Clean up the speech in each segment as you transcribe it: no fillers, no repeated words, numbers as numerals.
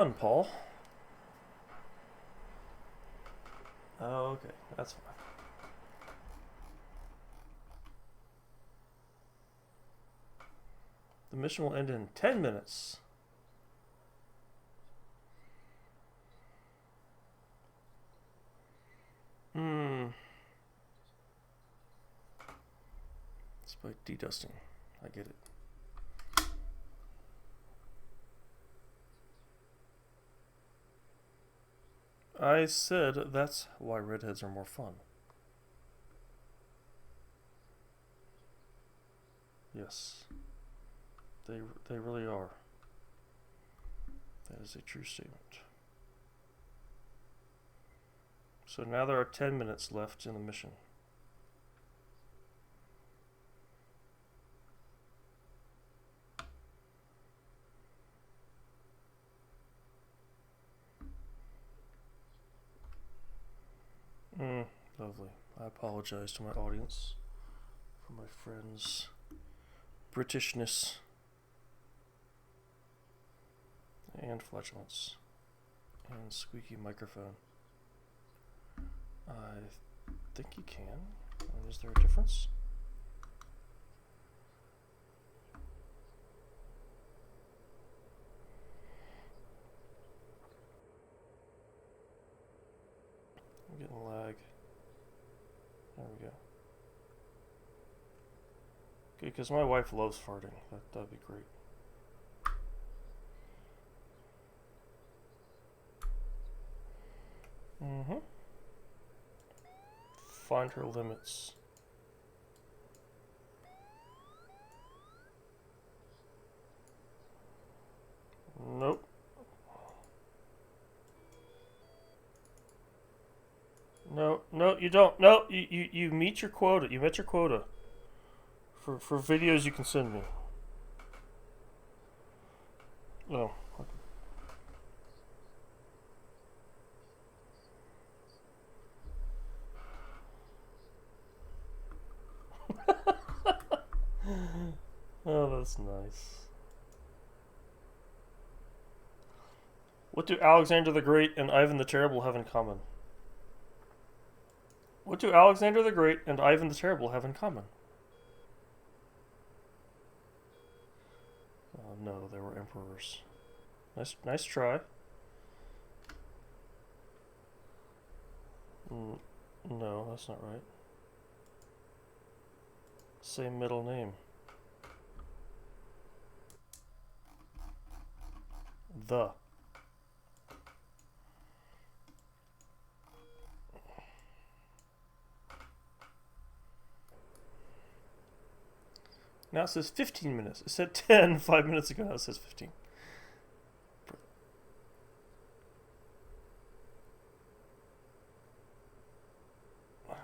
Done, Paul. Oh, okay, that's fine. The mission will end in 10 minutes. It's by dedusting. I get it. I said that's why redheads are more fun. Yes. They really are. That is a true statement. So now there are 10 minutes left in the mission. Lovely. I apologize to my audience for my friend's Britishness and flatulence and squeaky microphone. I think you can. Is there a difference? I'm getting lag. There we go. Good, because my wife loves farting. That'd be great. Find her limits. Nope. No, you don't. No, you meet your quota. You met your quota. For videos you can send me. No. Oh, that's nice. What do Alexander the Great and Ivan the Terrible have in common? What do Alexander the Great and Ivan the Terrible have in common? Oh no, they were emperors. Nice try. No, that's not right. Same middle name. The. Now it says 15 minutes. It said 10 5 minutes ago. Now it says 15. Wow,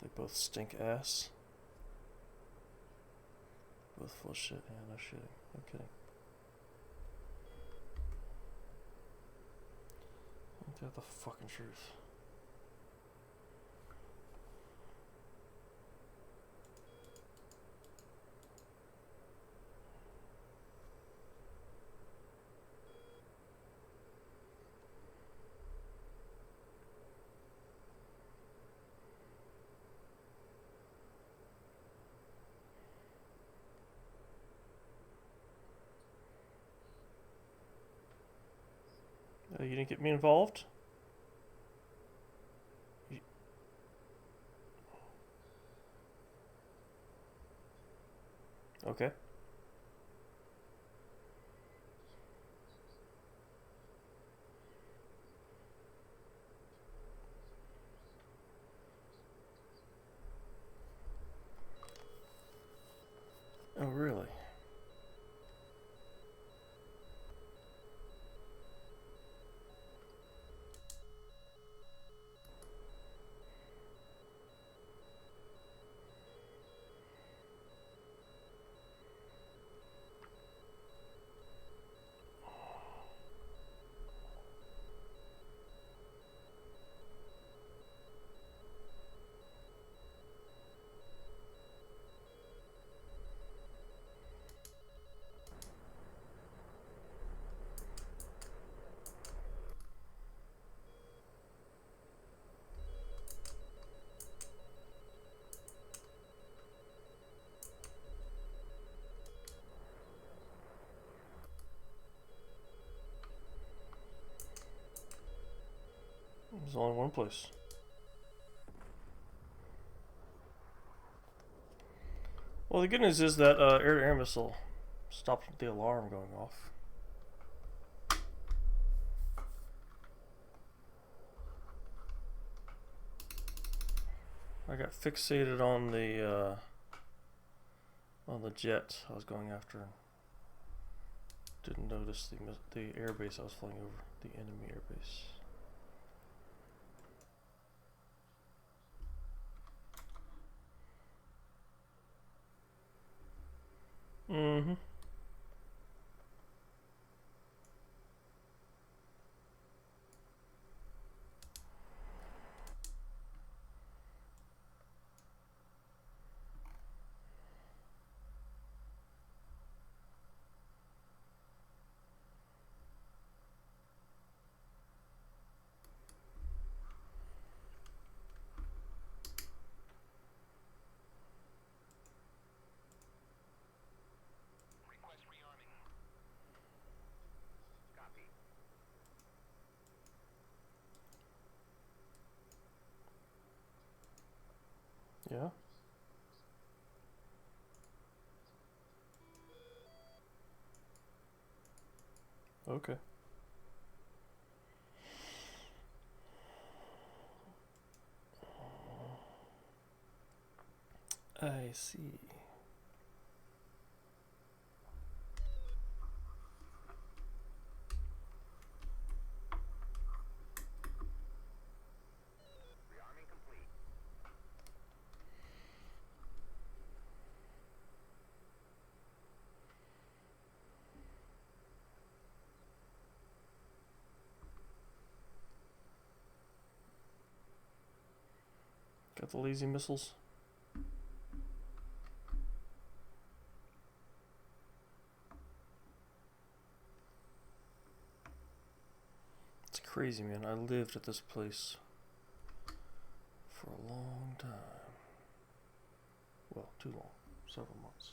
they both stink ass. Both full of shit. Yeah, no shitting. No kidding. Ain't that the fucking truth? You didn't get me involved? Okay. Oh, really? There's only one place. Well, the good news is that air-to-air missile stopped the alarm going off. I got fixated on the jet I was going after. Didn't notice the airbase I was flying over, the enemy airbase. Mm-hmm. Yeah. Okay. I see. Got the lazy missiles. It's crazy, man. I lived at this place for a long time. Well, too long. Several months.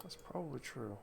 That's probably true.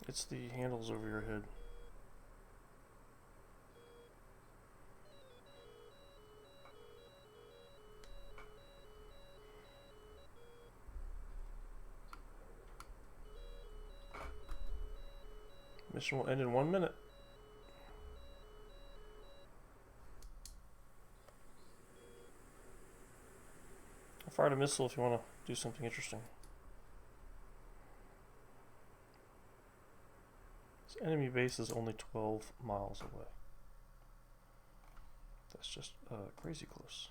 It's the handles over your head. Mission will end in 1 minute. I fired a missile if you want to do something interesting. This enemy base is only 12 miles away. That's just crazy close.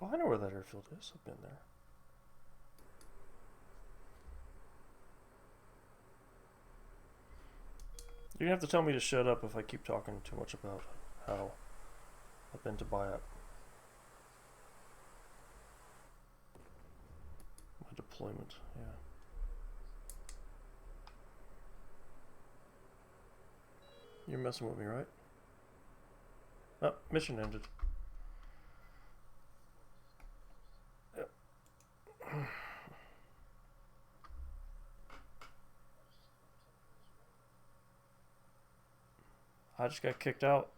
Oh, I know where that airfield is. I've been there. You're gonna have to tell me to shut up if I keep talking too much about how I've been to Bayat. My deployment, yeah. You're messing with me, right? Oh, mission ended. Yep. I just got kicked out.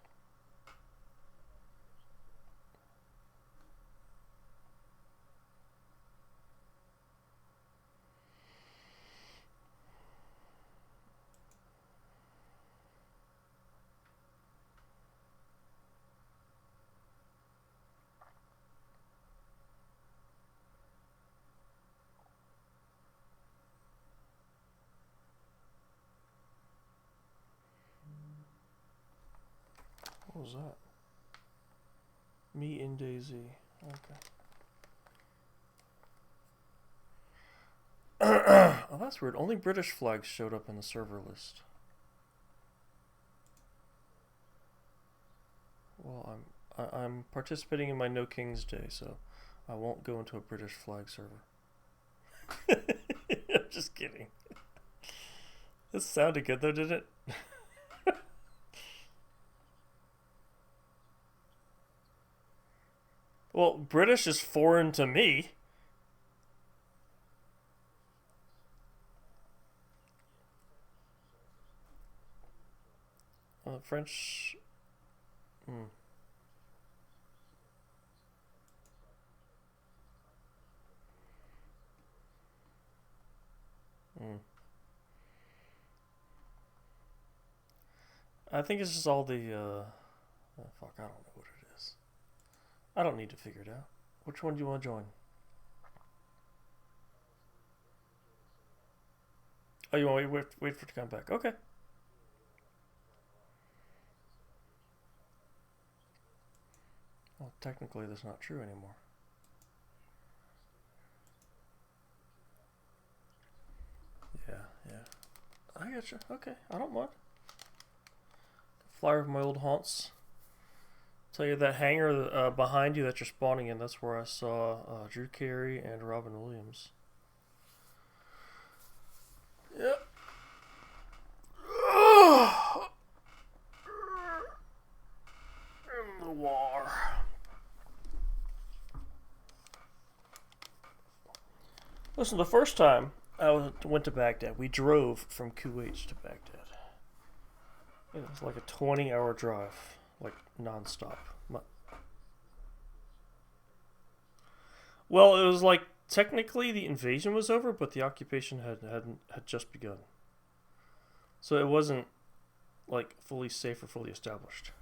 What was that? Me and Daisy. Okay. Oh, that's weird. Only British flags showed up in the server list. Well, I'm participating in my No Kings Day, so I won't go into a British flag server. I'm just kidding. This sounded good though, didn't it? Well, British is foreign to me. French. Hmm. Hmm. I think it's just all the. Oh, fuck, I don't know what it is. I don't need to figure it out. Which one do you want to join? Oh, you want to wait for it to come back? Okay. Well, technically, that's not true anymore. Yeah. I got you. Okay, I don't mind. Flyer of my old haunts. Tell you that hangar behind you that you're spawning in. That's where I saw Drew Carey and Robin Williams. Yep. In the war. Listen, the first time I went to Baghdad, we drove from Kuwait to Baghdad. It was like a 20-hour drive, like nonstop. Well, it was like technically the invasion was over, but the occupation had just begun. So it wasn't like fully safe or fully established.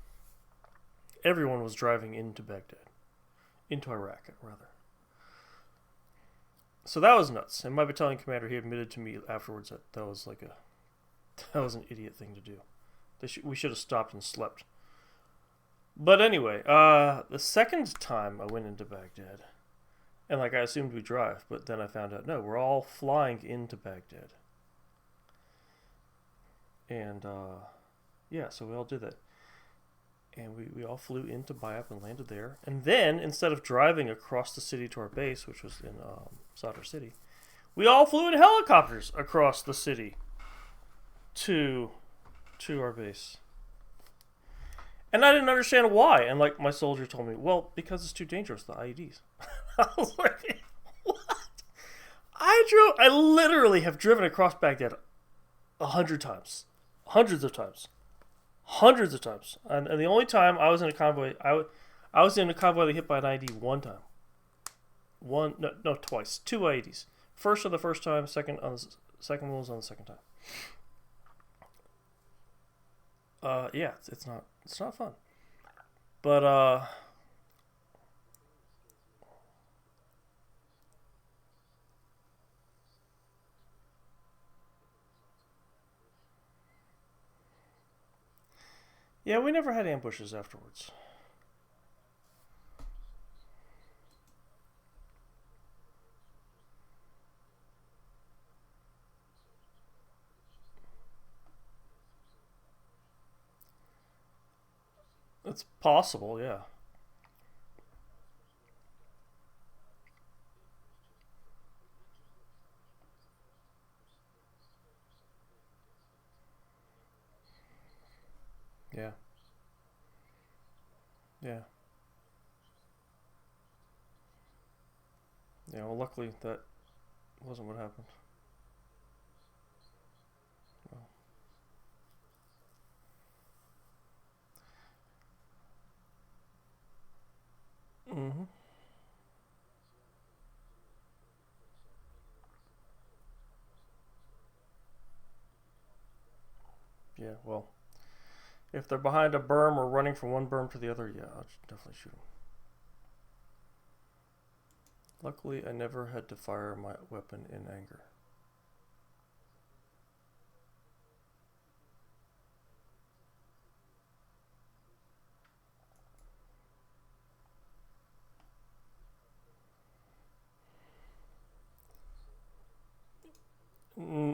Everyone was driving into Baghdad, into Iraq rather. So that was nuts. And my battalion commander, he admitted to me afterwards that that was an idiot thing to do. We should have stopped and slept. But anyway, the second time I went into Baghdad, and like I assumed we drive, but then I found out no, we're all flying into Baghdad. And yeah, so we all did that. And we all flew into Bayap and landed there. And then, instead of driving across the city to our base, which was in Sadr City, we all flew in helicopters across the city to our base. And I didn't understand why. And like my soldier told me, well, because it's too dangerous, the IEDs. I was like, what? I literally have driven across Baghdad 100 times. Hundreds of times. And the only time I was in a convoy, I was in a convoy that hit by an IED one time. Twice. Two IEDs. First on the first time, second one was on the second time. Yeah, it's not fun. But yeah, we never had ambushes afterwards. It's possible, yeah. Yeah. Yeah. Yeah, well, luckily that wasn't what happened. Well, mm-hmm. Yeah, well, if they're behind a berm or running from one berm to the other, yeah, I'll definitely shoot them. Luckily, I never had to fire my weapon in anger.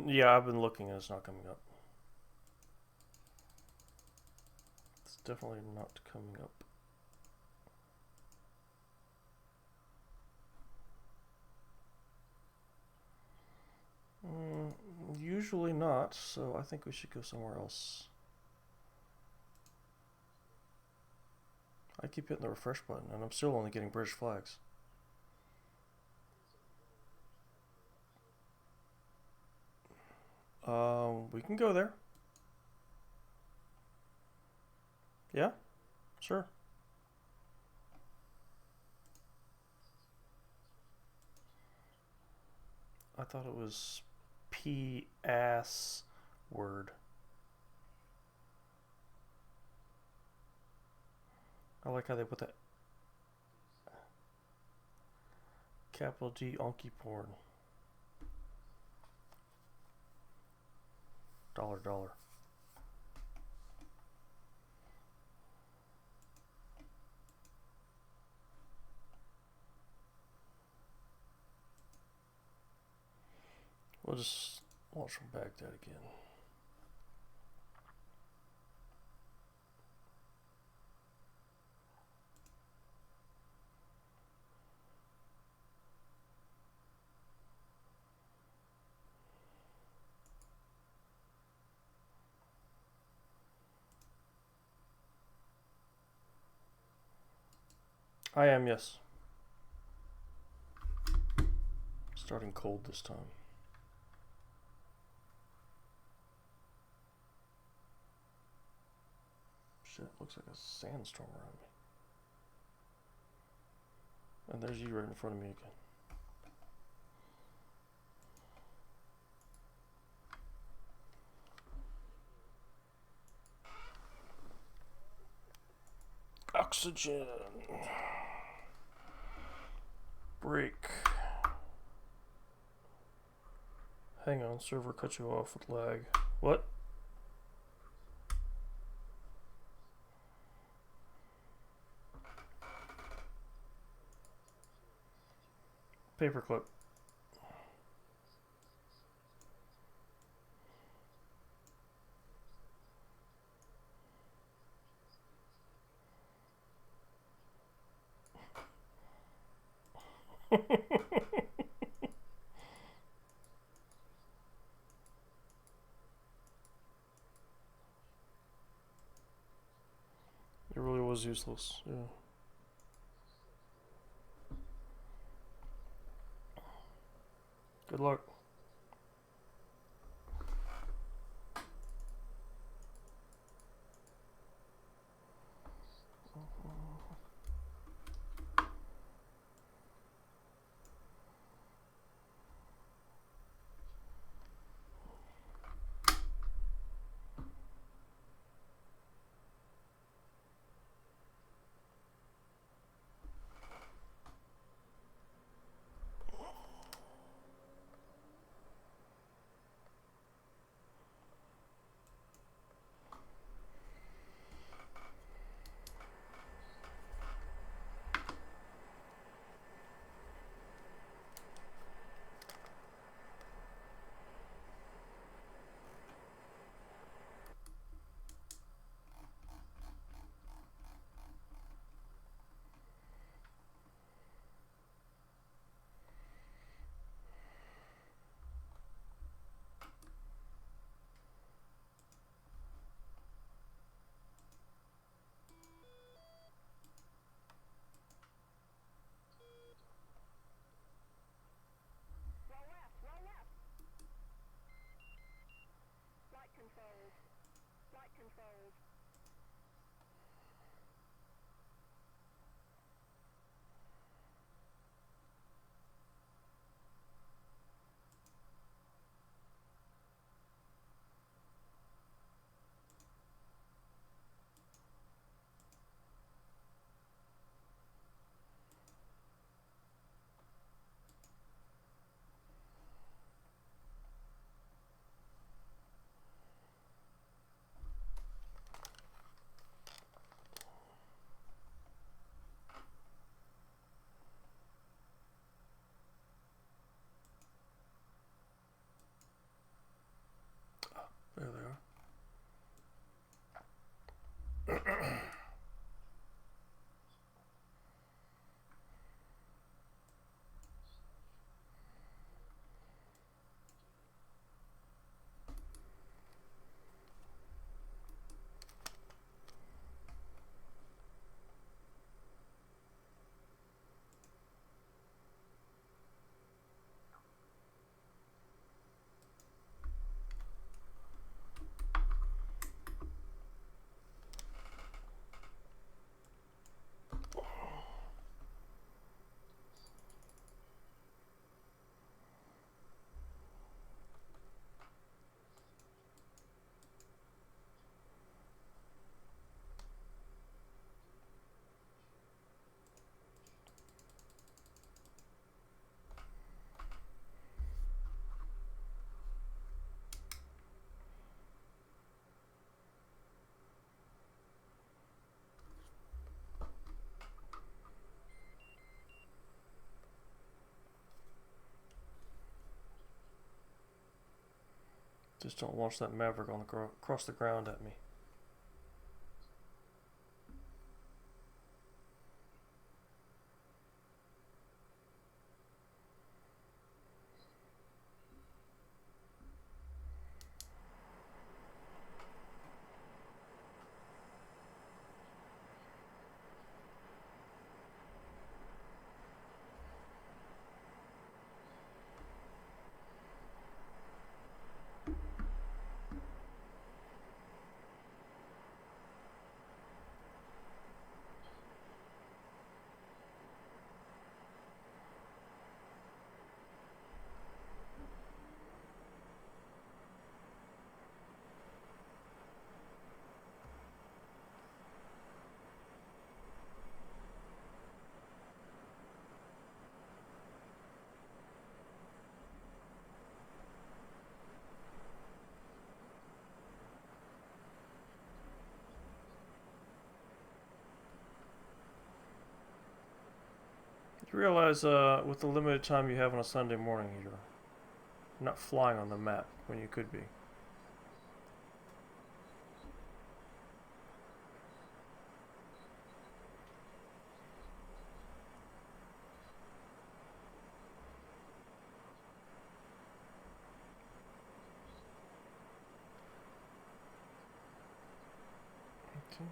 Yeah, I've been looking and it's not coming up. It's definitely not coming up. Usually not, so I think we should go somewhere else. I keep hitting the refresh button and I'm still only getting British flags. We can go there. Yeah, sure. I thought it was P ass word. I like how they put that capital G onky porn. Dollar dollar. We'll just launch from Baghdad again. I am, yes. Starting cold this time. Shit, looks like a sandstorm around me. And there's you right in front of me again. Oxygen. Break. Hang on, server cut you off with lag. What? Paperclip. It really was useless, yeah. Good luck. Just don't launch that Maverick on the across the ground at me. You realize with the limited time you have on a Sunday morning, you're not flying on the map when you could be. Okay.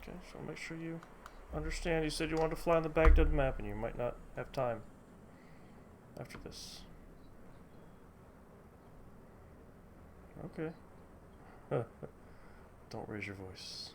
Okay, so make sure you understand. You said you wanted to fly on the Baghdad map, and you might not have time after this. Okay. Don't raise your voice.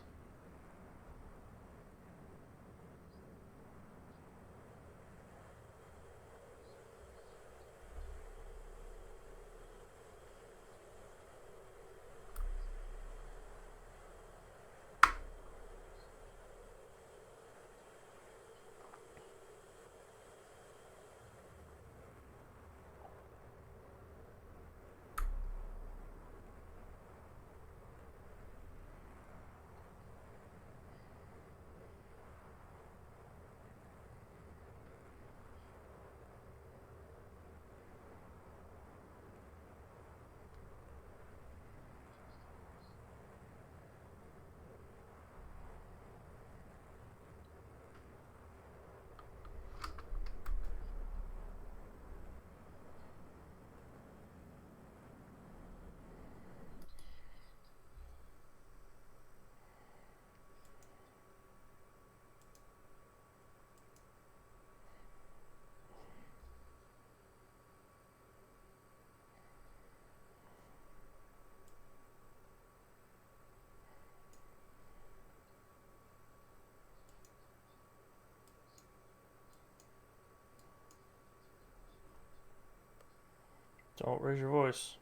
Don't raise your voice.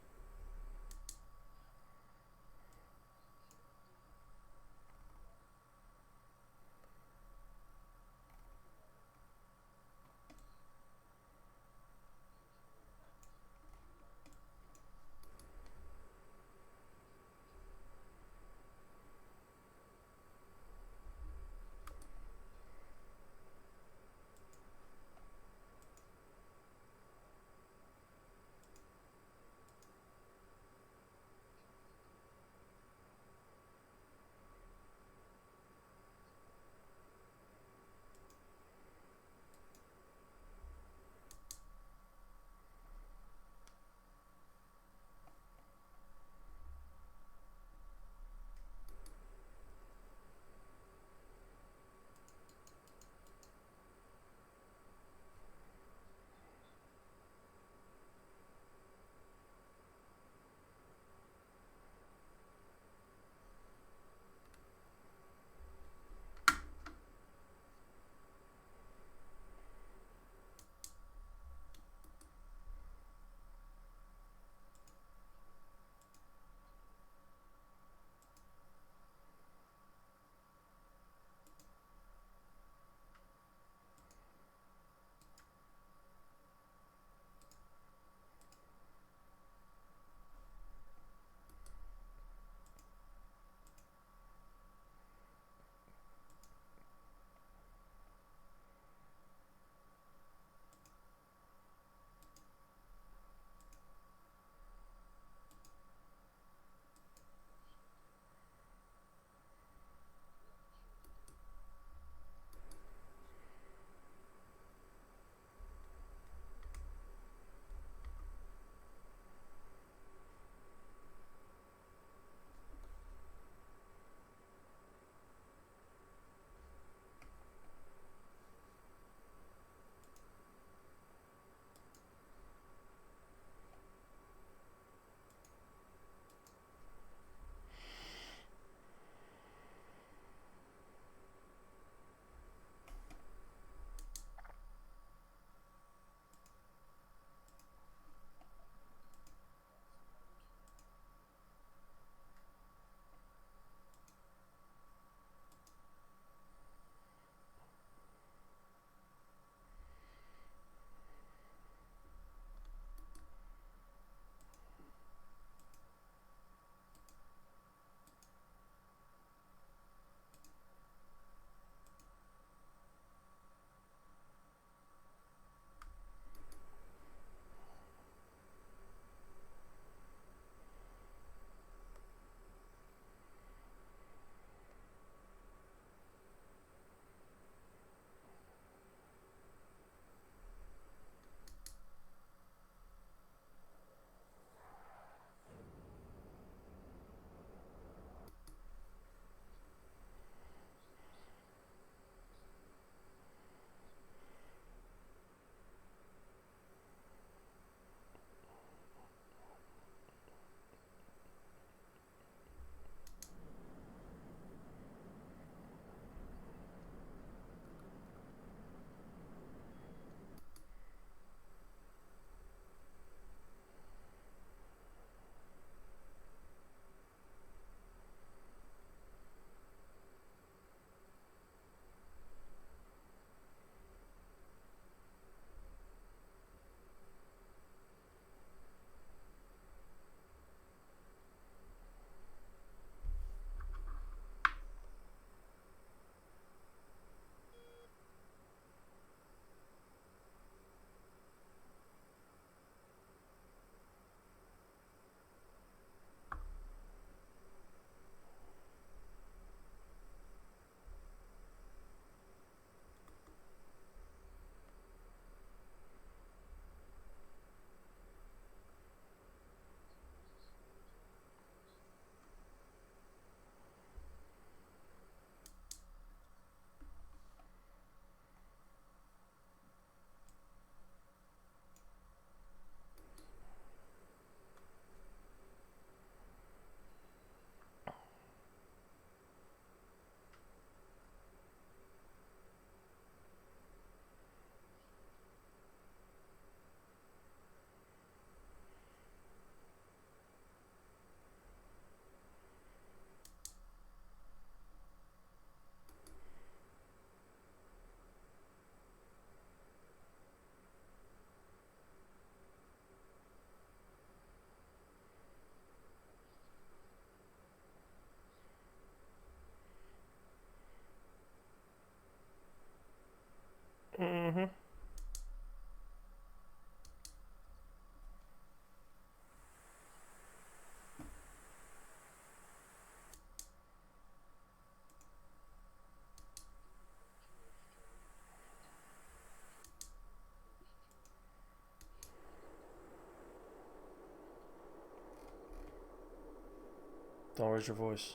Don't raise your voice.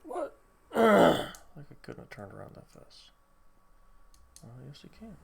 What? Like I couldn't have turned around that fast. Oh, yes, you can.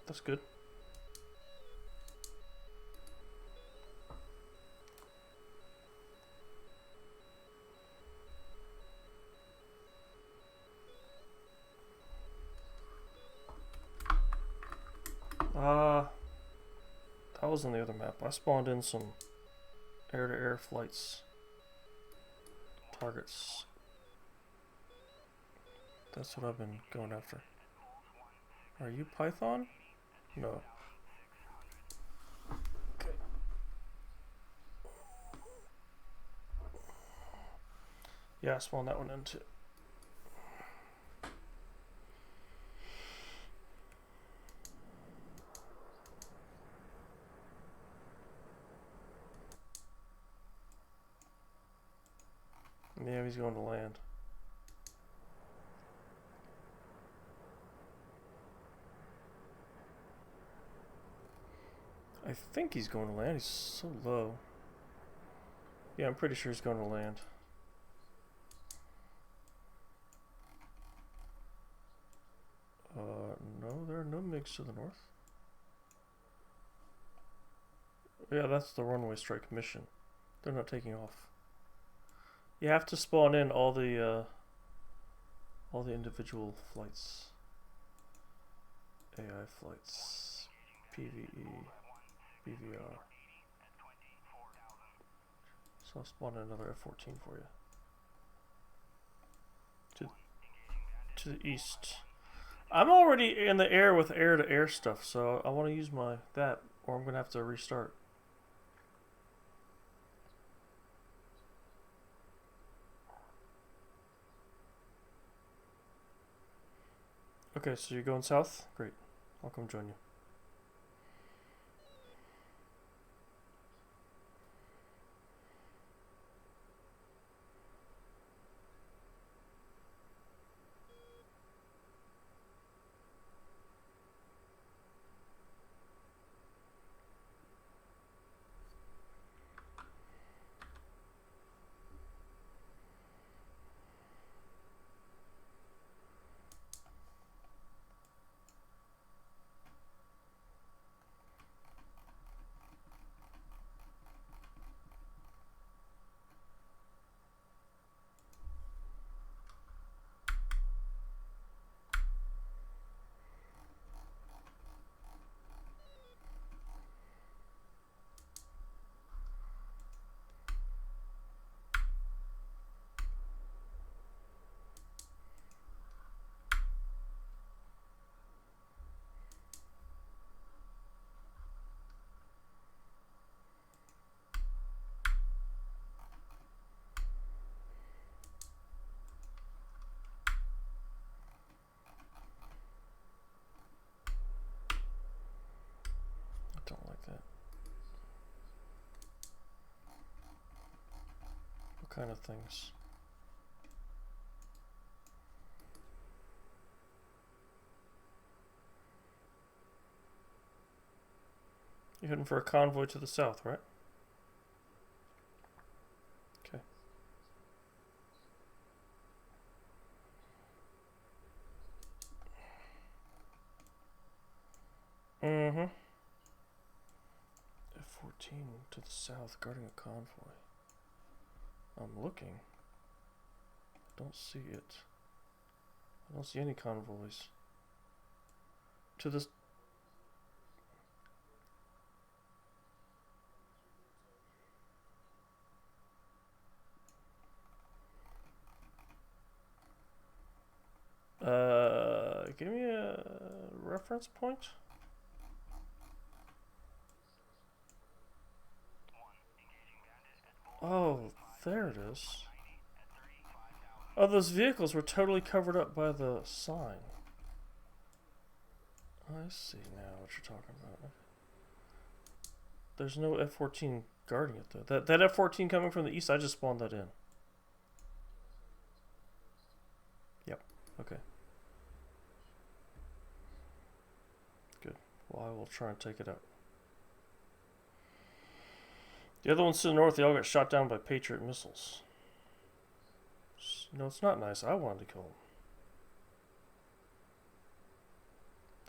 That's good. That was on the other map. I spawned in some air-to-air flights. Targets. That's what I've been going after. Are you Python? No. Okay. Yeah, I spawned that one in too. Yeah, he's going to land. I think he's going to land. He's so low. Yeah, I'm pretty sure he's going to land. No, there are no MiGs to the north. Yeah, that's the runway strike mission. They're not taking off. You have to spawn in all the individual flights. AI flights, PVE, BVR. So I'll spawn in another F-14 for you. To the east. I'm already in the air with air-to-air stuff, so I want to use that, or I'm gonna have to restart. Okay, so you're going south? Great. I'll come join you. Don't like that. What kind of things? You're heading for a convoy to the south, right? Okay. Mm-hmm. F-14 to the south, guarding a convoy. I'm looking. I don't see it. I don't see any convoys. To this... Give me a reference point. Oh, there it is. Oh, those vehicles were totally covered up by the sign. I see now what you're talking about. There's no F-14 guarding it though. That F-14 coming from the east, I just spawned that in. Yep. Okay. Good. Well, I will try and take it out. The other ones to the north, they all got shot down by Patriot missiles. No, it's not nice. I wanted to kill them.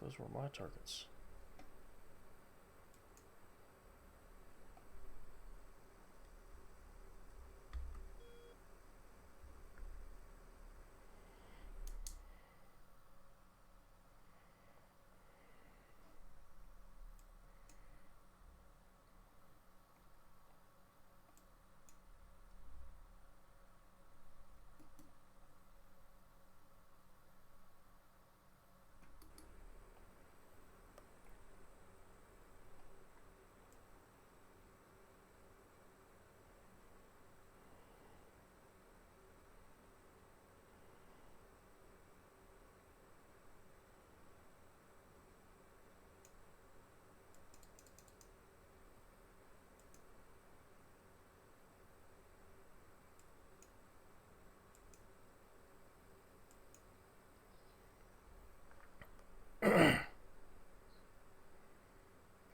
Those were my targets.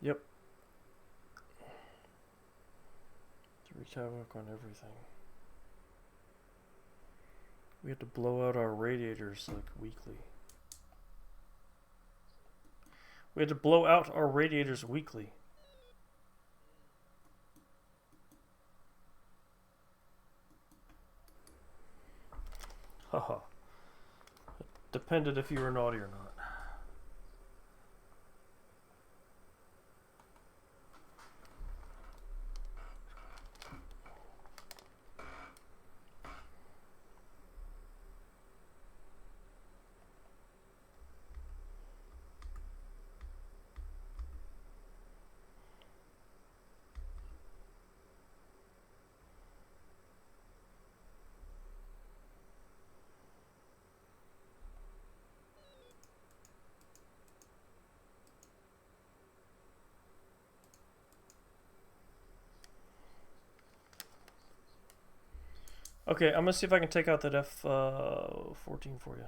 Yep. To wreak havoc on everything. We had to blow out our radiators like weekly. We had to blow out our radiators weekly. Haha. Depended if you were naughty or not. Okay, I'm gonna see if I can take out that F14 for you.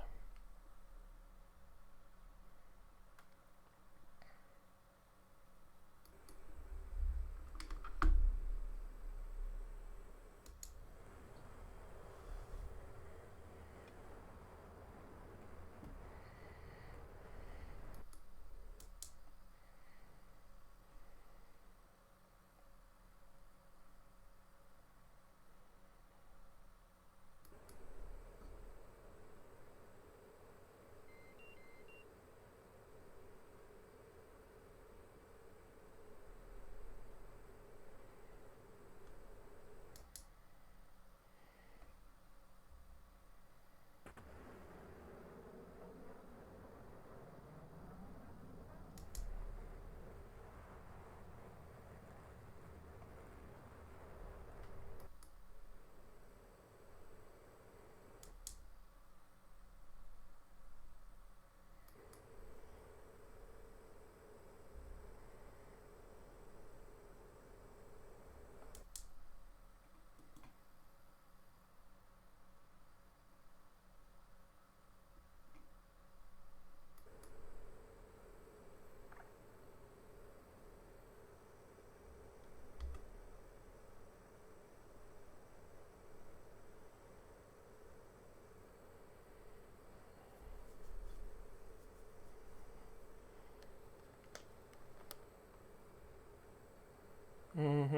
Mm-hmm.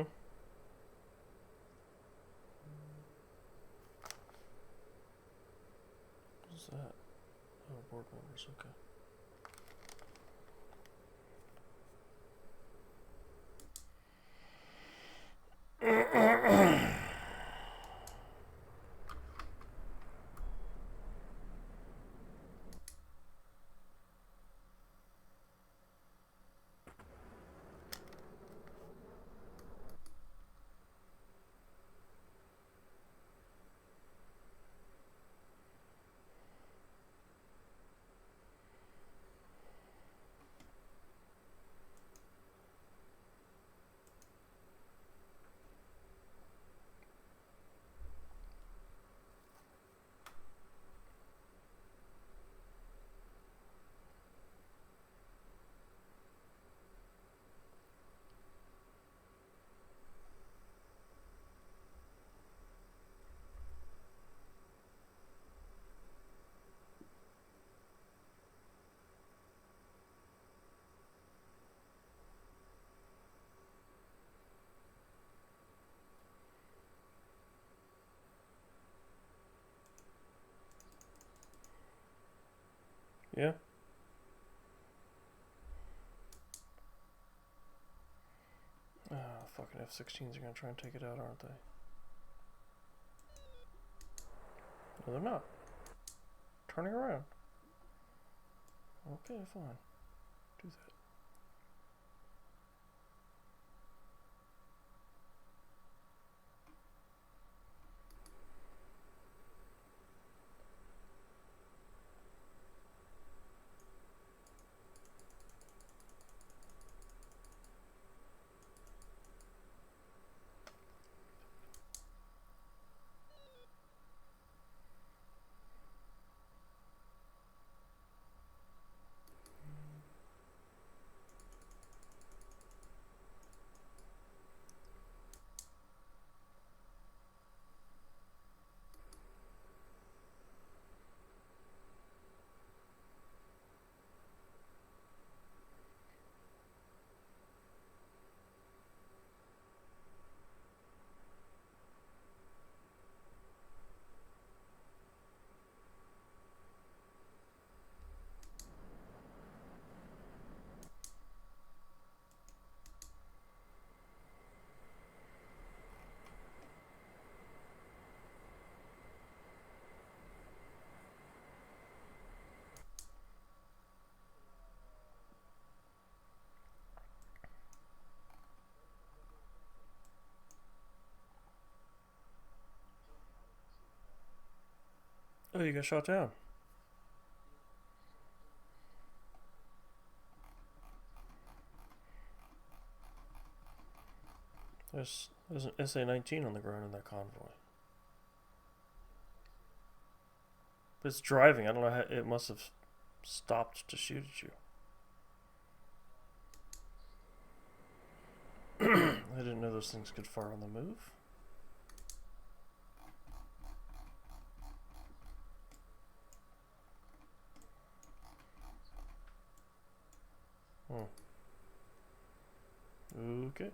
What's that? Oh, board members, okay. Yeah. Fucking F-16s are gonna try and take it out, aren't they? No, they're not. Turning around. Okay, fine. Do that. Oh, you got shot down. There's an SA-19 on the ground in that convoy. But it's driving. I don't know how it must have stopped to shoot at you. I didn't know those things could fire on the move. Okay.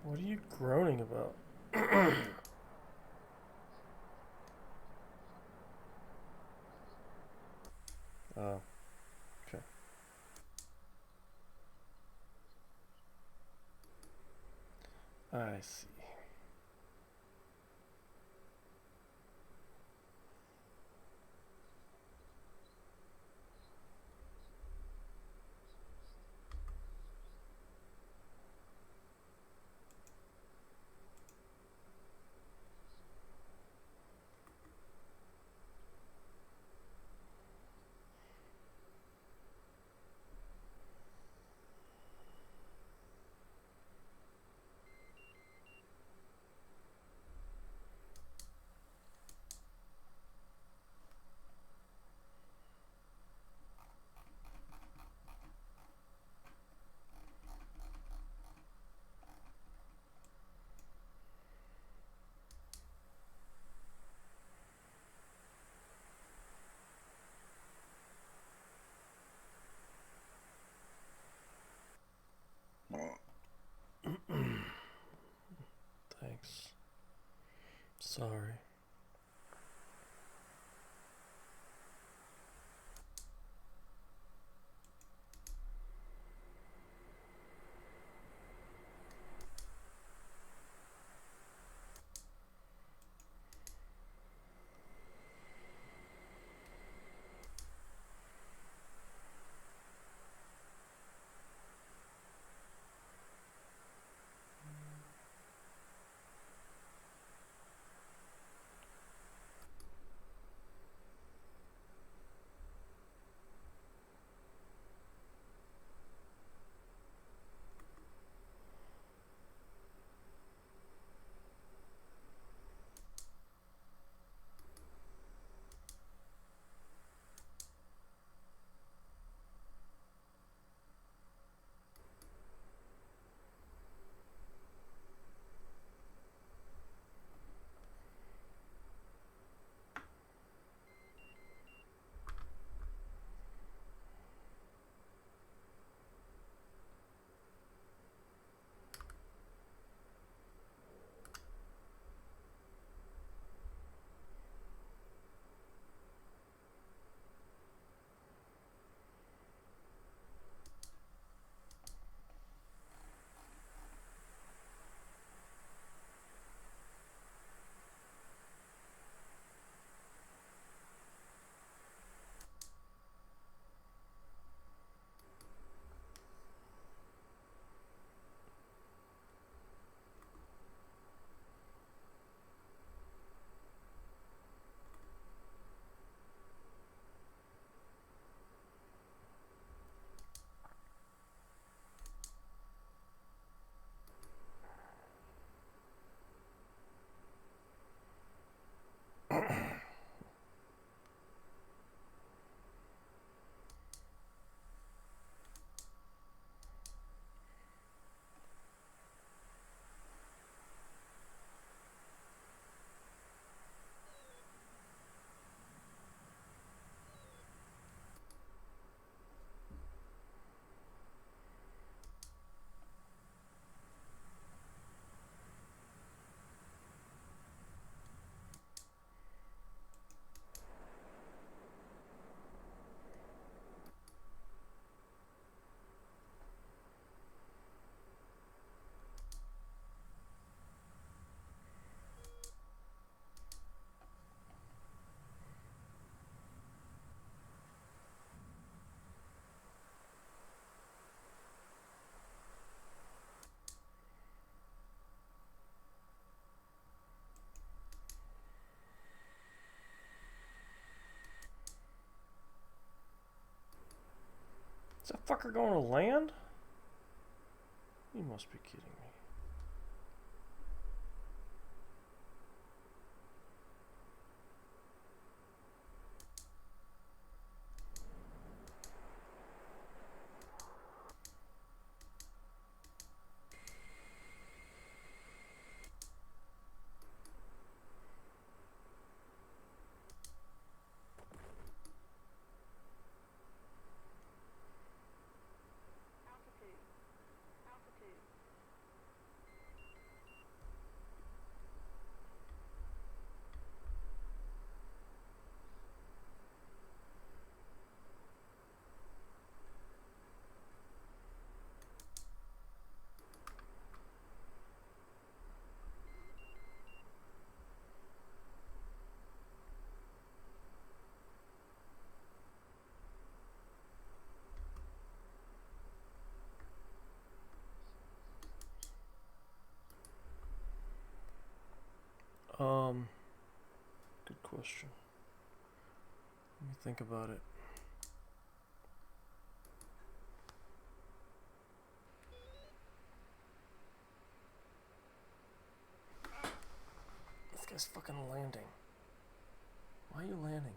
What are you groaning about? Oh, okay. I see. Thanks. Sorry. Is that fucker going to land? You must be kidding me. Good question. Let me think about it. This guy's fucking landing. Why are you landing?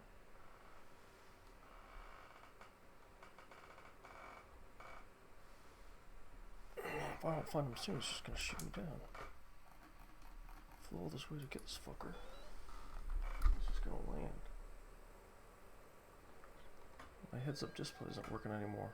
If I don't find him soon, he's just gonna shoot me down. Flew all this way to get this fucker. He's just gonna land. My heads-up display isn't working anymore.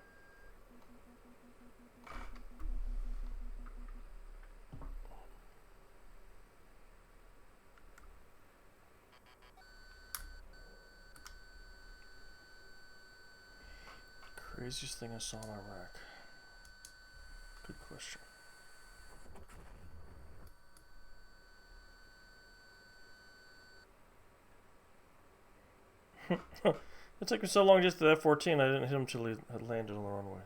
Craziest thing I saw in Iraq. Good question. It took me so long just to F-14, I didn't hit him until he had landed on the runway.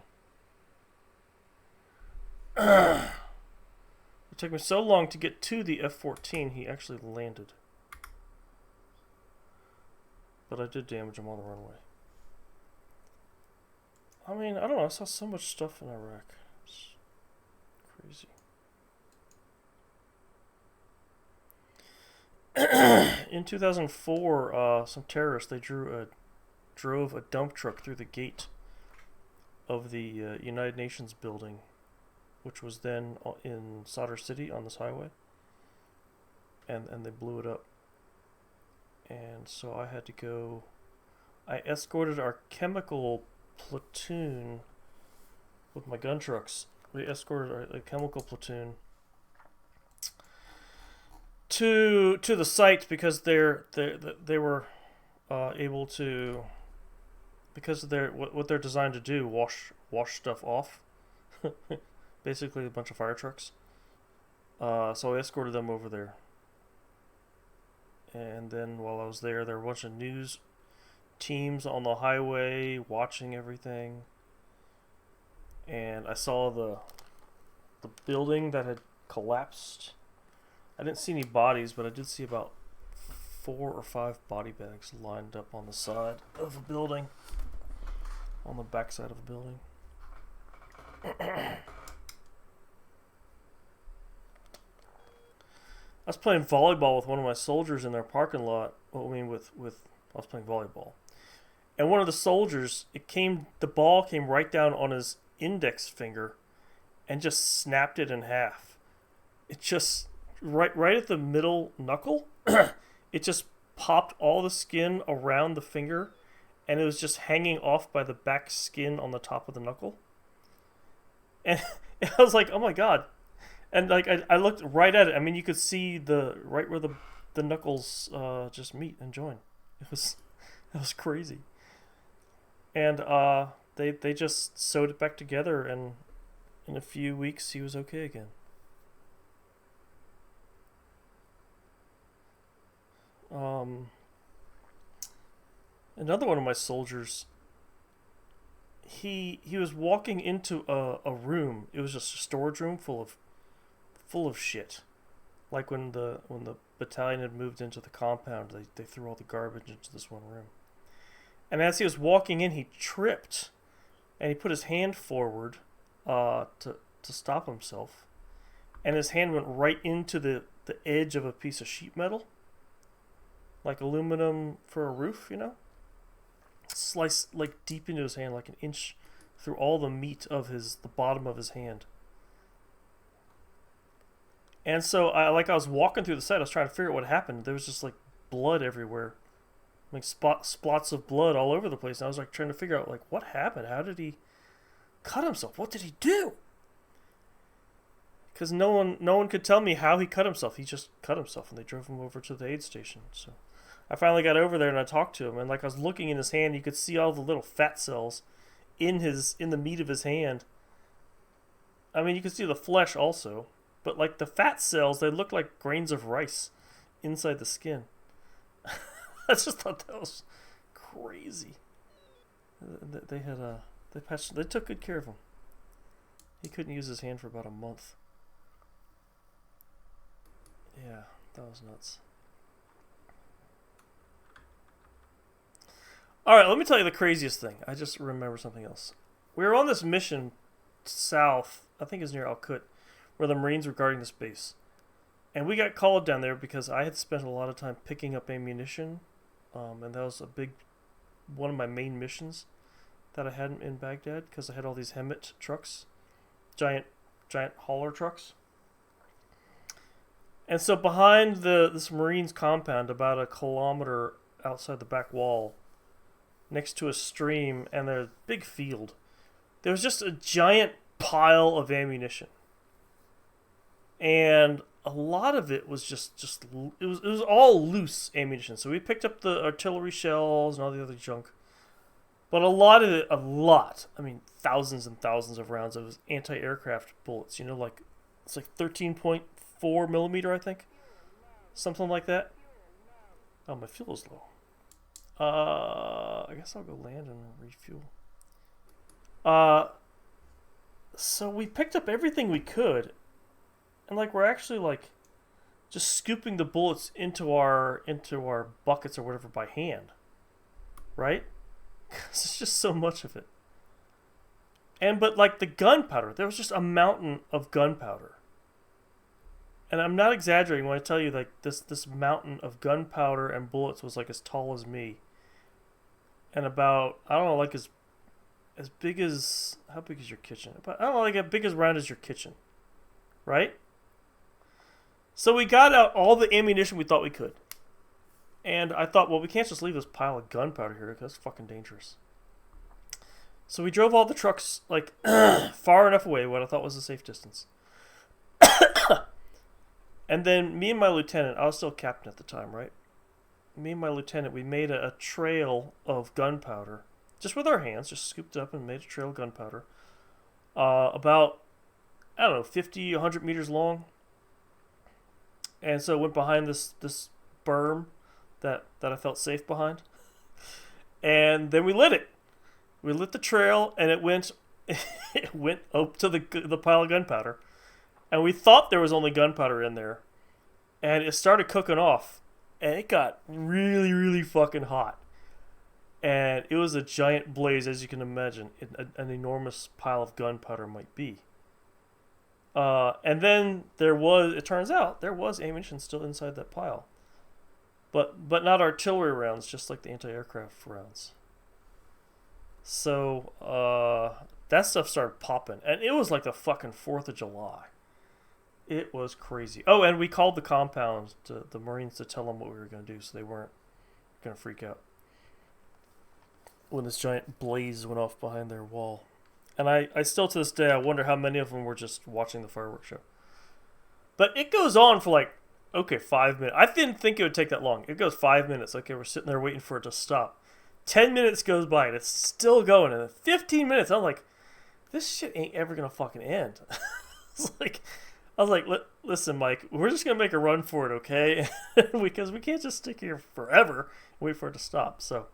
It took me so long to get to the F-14, he actually landed. But I did damage him on the runway. I mean, I don't know, I saw so much stuff in Iraq. It's crazy. In 2004, some terrorists, they drove a dump truck through the gate of the United Nations building, which was then in Sadr City on this highway, and they blew it up. And so I had to go. I escorted our chemical platoon with my gun trucks. We escorted a chemical platoon to the site because they were able to, because of what they're designed to do, wash stuff off. Basically a bunch of fire trucks. So I escorted them over there. And then while I was there were a bunch of news teams on the highway watching everything. And I saw the building that had collapsed. I didn't see any bodies, but I did see about 4 or 5 body bags lined up on the side of a building. On the back side of a building. I was playing volleyball with one of my soldiers in their parking lot. Well, I mean, I was playing volleyball. And one of the soldiers, the ball came right down on his index finger and just snapped it in half. It just, right at the middle knuckle, it just popped all the skin around the finger, and it was just hanging off by the back skin on the top of the knuckle. And I was like, oh my god. And like I looked right at it. I mean, you could see right where the knuckles just meet and join. It was crazy. And they just sewed it back together, and in a few weeks he was okay again. Another one of my soldiers, he was walking into a room. It was just a storage room full of shit. Like when the battalion had moved into the compound, they threw all the garbage into this one room. And as he was walking in, he tripped and he put his hand forward to stop himself, and his hand went right into the edge of a piece of sheet metal, like aluminum for a roof, you know? Sliced like deep into his hand, like an inch through all the meat of the bottom of his hand. And so I was walking through the site, I was trying to figure out what happened. There was just like blood everywhere, like splots of blood all over the place. And I was like trying to figure out like what happened. How did he cut himself? What did he do? Because no one could tell me how he cut himself. He just cut himself, and they drove him over to the aid station. So I finally got over there and I talked to him, and like I was looking in his hand, you could see all the little fat cells in the meat of his hand. I mean, you could see the flesh also, but like the fat cells, they look like grains of rice inside the skin. I just thought that was crazy. They took good care of him. He couldn't use his hand for about a month. Yeah, that was nuts. Alright, let me tell you the craziest thing. I just remember something else. We were on this mission south, I think it's near Al-Qut, where the Marines were guarding this base. And we got called down there because I had spent a lot of time picking up ammunition. And that was one of my main missions that I had in Baghdad, because I had all these Hemet trucks. Giant hauler trucks. And so behind this Marines compound, about a kilometer outside the back wall, next to a stream and a big field, there was just a giant pile of ammunition. And a lot of it was it was all loose ammunition. So we picked up the artillery shells and all the other junk. But a lot of it, I mean, thousands and thousands of rounds of anti-aircraft bullets. You know, like, it's like 13.4 millimeter, I think. Something like that. Oh, my fuel is low. I guess I'll go land and refuel. So we picked up everything we could. And, like, we're actually, like, just scooping the bullets into our buckets or whatever by hand. Right? Because it's just so much of it. But like the gunpowder, there was just a mountain of gunpowder. And I'm not exaggerating when I tell you like this mountain of gunpowder and bullets was like as tall as me. And about, I don't know, like as big as, how big is your kitchen? About, I don't know, like as big as round as your kitchen. Right? So we got out all the ammunition we thought we could. And I thought, well, we can't just leave this pile of gunpowder here because it's fucking dangerous. So we drove all the trucks, like, far enough away, what I thought was a safe distance. And then me and my lieutenant, I was still captain at the time, right? Me and my lieutenant, we made a trail of gunpowder, just with our hands, just scooped up and made a trail of gunpowder. About, I don't know, 50, 100 meters long. And so it went behind this berm that I felt safe behind. And then we lit it. We lit the trail, and it went up to the pile of gunpowder. And we thought there was only gunpowder in there. And it started cooking off. And it got really, really fucking hot. And it was a giant blaze, as you can imagine. An enormous pile of gunpowder might be. And then it turns out, there was ammunition still inside that pile. But not artillery rounds, just like the anti-aircraft rounds. So, that stuff started popping. And it was like the fucking 4th of July. It was crazy. Oh, and we called the compound, to the Marines, to tell them what we were going to do, so they weren't going to freak out when this giant blaze went off behind their wall. And I still, to this day, I wonder how many of them were just watching the fireworks show. But it goes on for like, okay, 5 minutes. I didn't think it would take that long. It goes 5 minutes. Okay, we're sitting there waiting for it to stop. 10 minutes goes by, and it's still going. And then 15 minutes, I'm like, this shit ain't ever going to fucking end. I was like, listen, Mike, we're just going to make a run for it, okay? Because we can't just stick here forever and wait for it to stop. So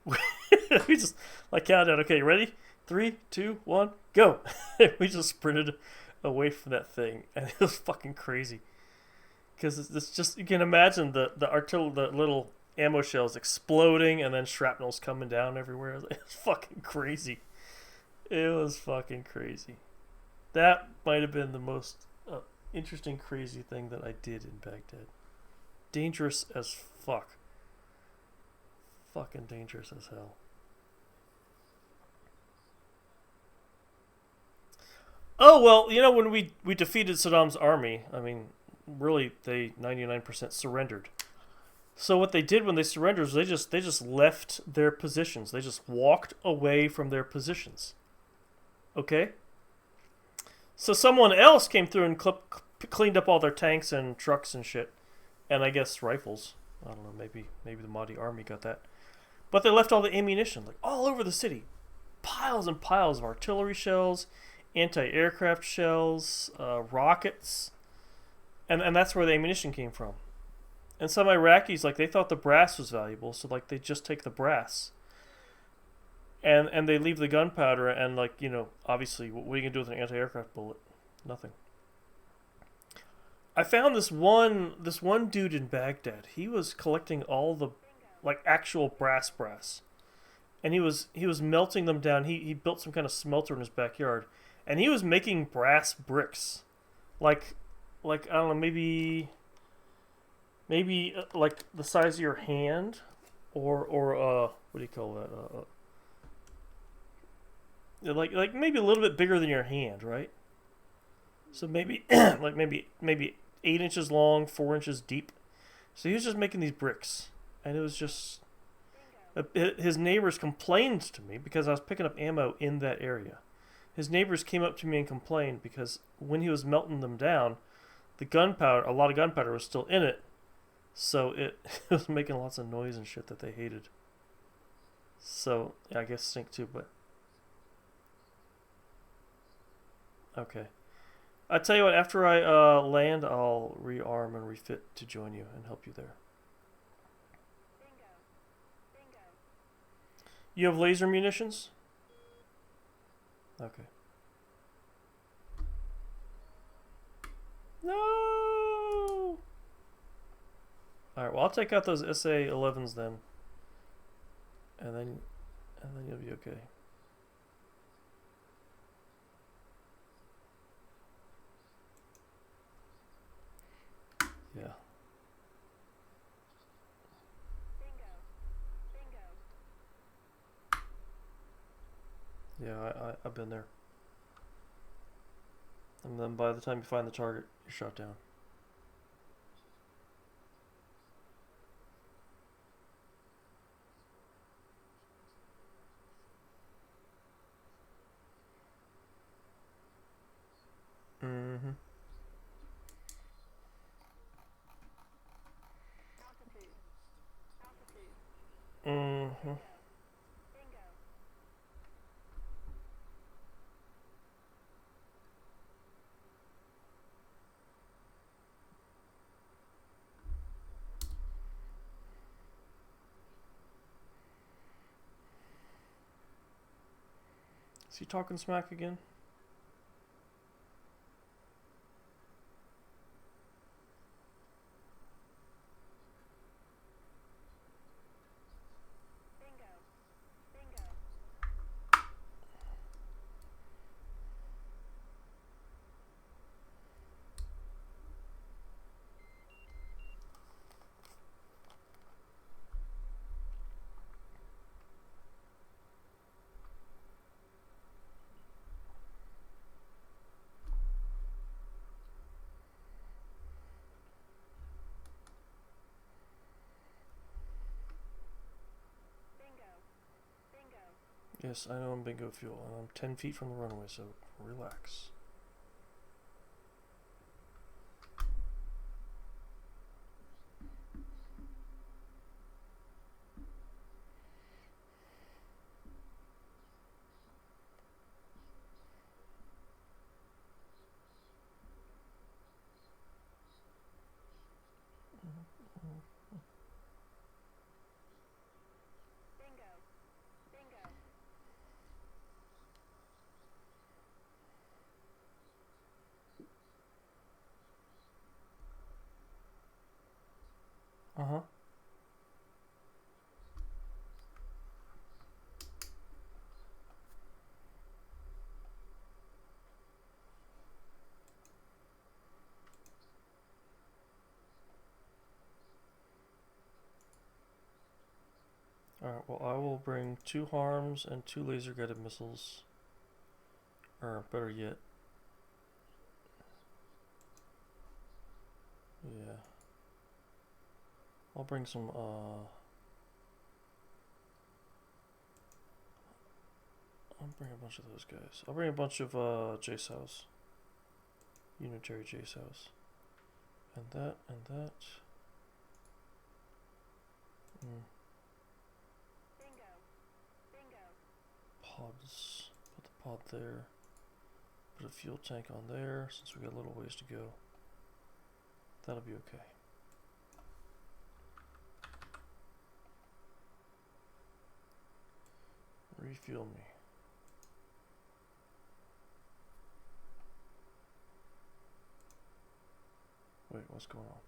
we just like counted down. Okay, you ready? 3, 2, 1, go. We just sprinted away from that thing, and it was fucking crazy. Because it's just, you can imagine the little ammo shells exploding, and then shrapnel's coming down everywhere. It's fucking crazy. It was fucking crazy. That might have been the most interesting, crazy thing that I did in Baghdad. Dangerous as fuck. Fucking dangerous as hell. Oh, well, you know, when we defeated Saddam's army, I mean, really, they 99% surrendered. So what they did when they surrendered was they just left their positions. They just walked away from their positions. Okay? So someone else came through and cleaned up all their tanks and trucks and shit. And I guess rifles. I don't know, maybe the Mahdi army got that. But they left all the ammunition, like, all over the city. Piles and piles of artillery shells, anti-aircraft shells, rockets. And that's where the ammunition came from. And some Iraqis, like, they thought the brass was valuable, so, like, they just take the brass. And they leave the gunpowder, and, like, you know, obviously, what are you going to do with an anti-aircraft bullet? Nothing. I found this one dude in Baghdad. He was collecting all the, like, actual brass. And he was melting them down. He built some kind of smelter in his backyard. And he was making brass bricks. Like I don't know, maybe like the size of your hand, or what do you call that? Like maybe a little bit bigger than your hand, right? So maybe like maybe 8 inches long, 4 inches deep. So he was just making these bricks, and it was just his neighbors complained to me because I was picking up ammo in that area. His neighbors came up to me and complained because when he was melting them down, a lot of gunpowder was still in it, so it was making lots of noise and shit that they hated. So yeah, I guess stink too, but okay. I tell you what, after I land, I'll rearm and refit to join you and help you there. You have laser munitions? Okay. No! Alright, well, I'll take out those SA-11s then. And then you'll be okay. Yeah. Yeah, I've been there. And then by the time you find the target, you're shot down. Mm-hmm. Mm-hmm. Is he talking smack again? Yes, I know I'm bingo fuel, and I'm 10 feet from the runway, so relax. Alright, well, I will bring 2 harms and 2 laser guided missiles. Or, better yet. Yeah. I'll bring some, I'll bring a bunch of those guys. I'll bring a bunch of, JSOWs. Unitary JSOWs. And that, and that. Pods. Put the pod there. Put a fuel tank on there, since we got a little ways to go. That'll be okay. Refuel me. Wait, what's going on?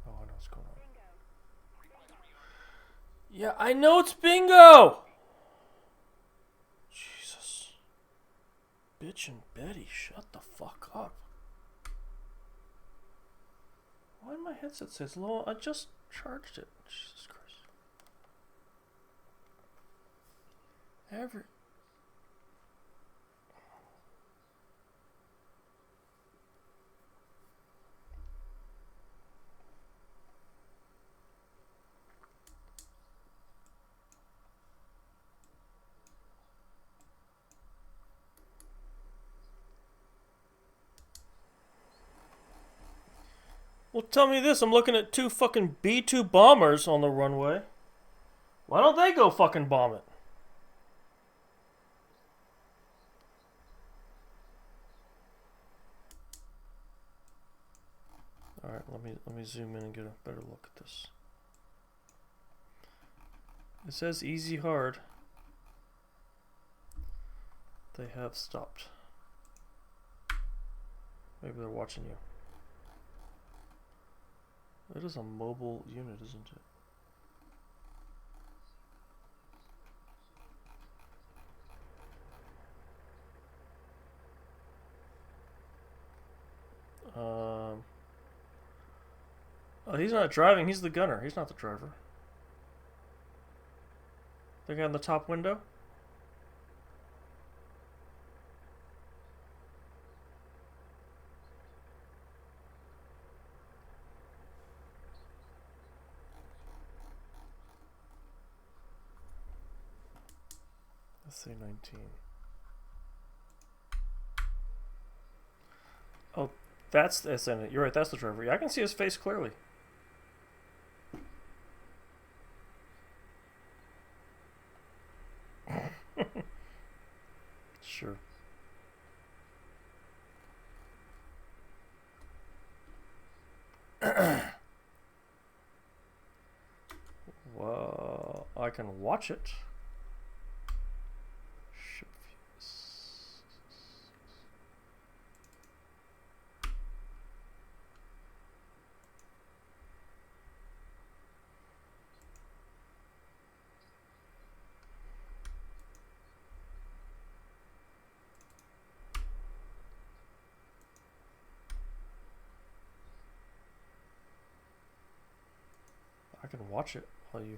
Oh, I know what's going on. Yeah, I know it's bingo! Jesus. Bitch and Betty, shut the fuck up. Why did my headset say it's low? I just charged it. Jesus Christ. Well, tell me this. I'm looking at 2 fucking B-2 bombers on the runway. Why don't they go fucking bomb it? Alright, let me zoom in and get a better look at this. It says easy hard. They have stopped. Maybe they're watching you. It is a mobile unit, isn't it? Oh, he's not driving, he's the gunner. He's not the driver. The guy in the top window? SA-19. Oh, that's the SA-19. You're right, that's the driver. Yeah, I can see his face clearly. Sure. Well, I can watch it. I can watch it while you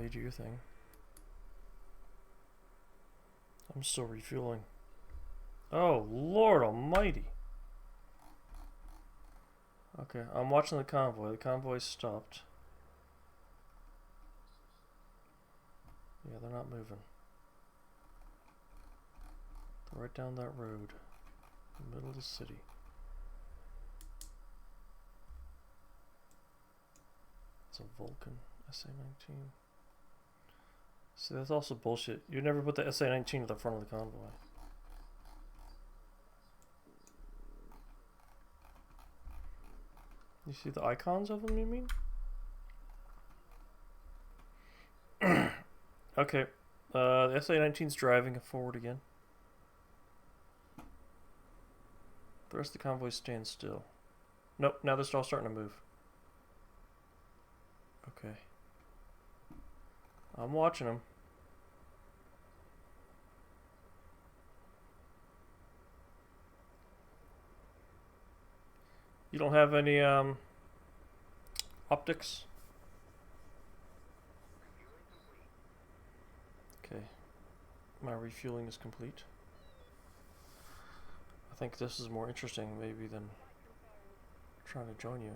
do your thing. I'm still refueling. Oh, Lord Almighty. Okay, I'm watching the convoy. The convoy's stopped. Yeah, they're not moving. They're right down that road. In the middle of the city. It's a Vulcan SA-19. See, that's also bullshit. You never put the SA-19 at the front of the convoy. You see the icons of them, you mean? Okay. The SA-19's driving forward again. The rest of the convoy stands still. Nope, now they're all starting to move. Okay. I'm watching them. You don't have any Optics. Okay. My refueling is complete. I think this is more interesting maybe than trying to join you.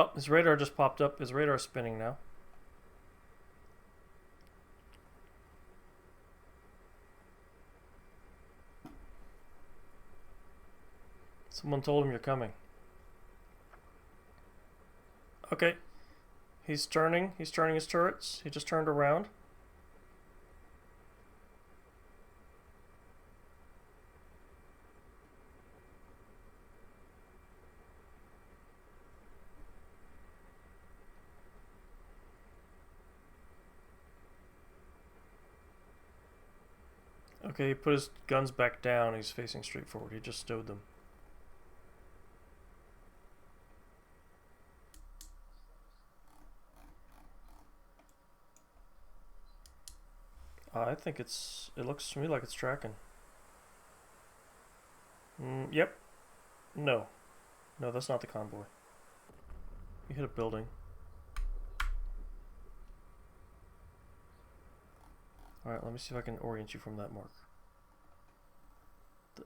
Oh, his radar just popped up. His radar's spinning now. Someone told him you're coming. Okay. He's turning his turrets. He just turned around. Okay, he put his guns back down. He's facing straight forward. He just stowed them. I think it looks to me like it's tracking. Yep. No. No, that's not the convoy. You hit a building. Alright, let me see if I can orient you from that mark.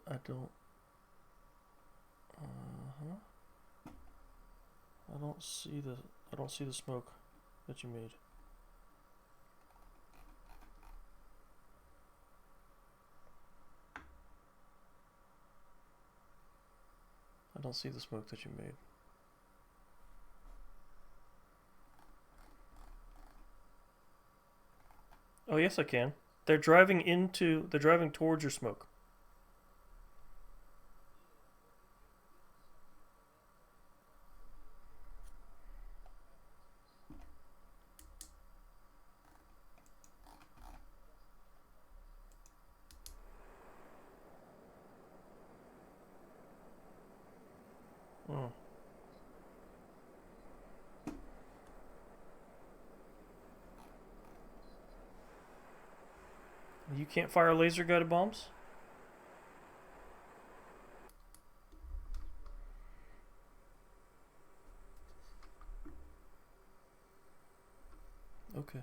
I don't... I don't see the smoke that you made. I don't see the smoke that you made. Oh, yes, I can. They're driving towards your smoke. You can't fire laser guided bombs? Okay.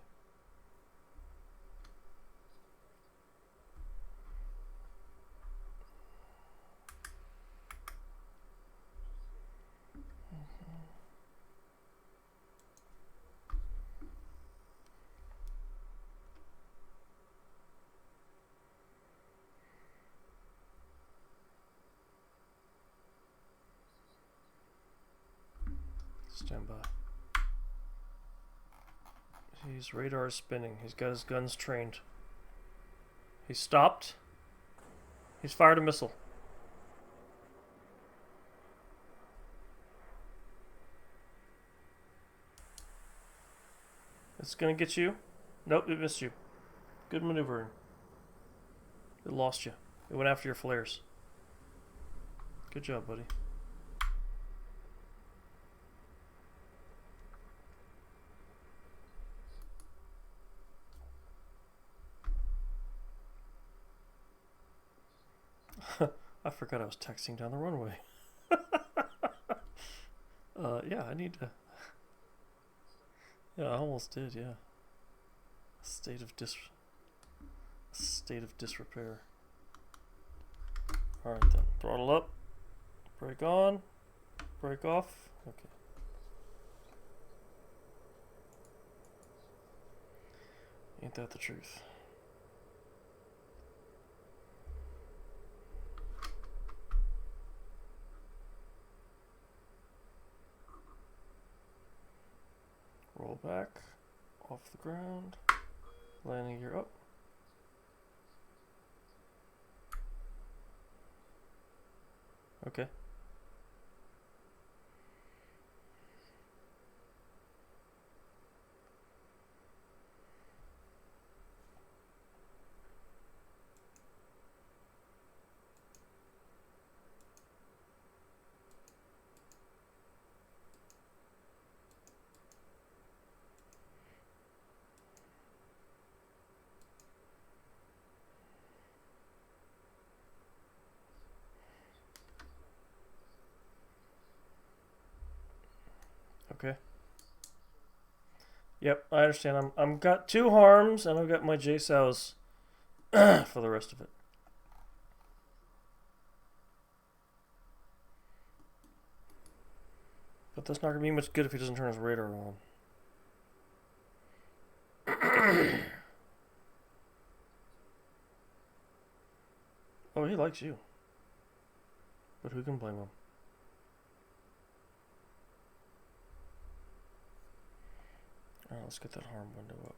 Stand by. His radar is spinning. He's got his guns trained. He's stopped. He's fired a missile. It's gonna get you. Nope, it missed you. Good maneuvering. It lost you. It went after your flares. Good job, buddy. I forgot I was texting down the runway. Yeah, I need to... Yeah, I almost did, yeah. State of disrepair. Alright then. Throttle up. Brake on. Brake off. Okay. Ain't that the truth? Roll back, off the ground, landing gear up. Okay. Okay. Yep, I understand. I'm got 2 harms and I've got my JSOWs for the rest of it. But that's not gonna be much good if he doesn't turn his radar on. Oh, he likes you. But who can blame him? Alright, let's get that harm window up.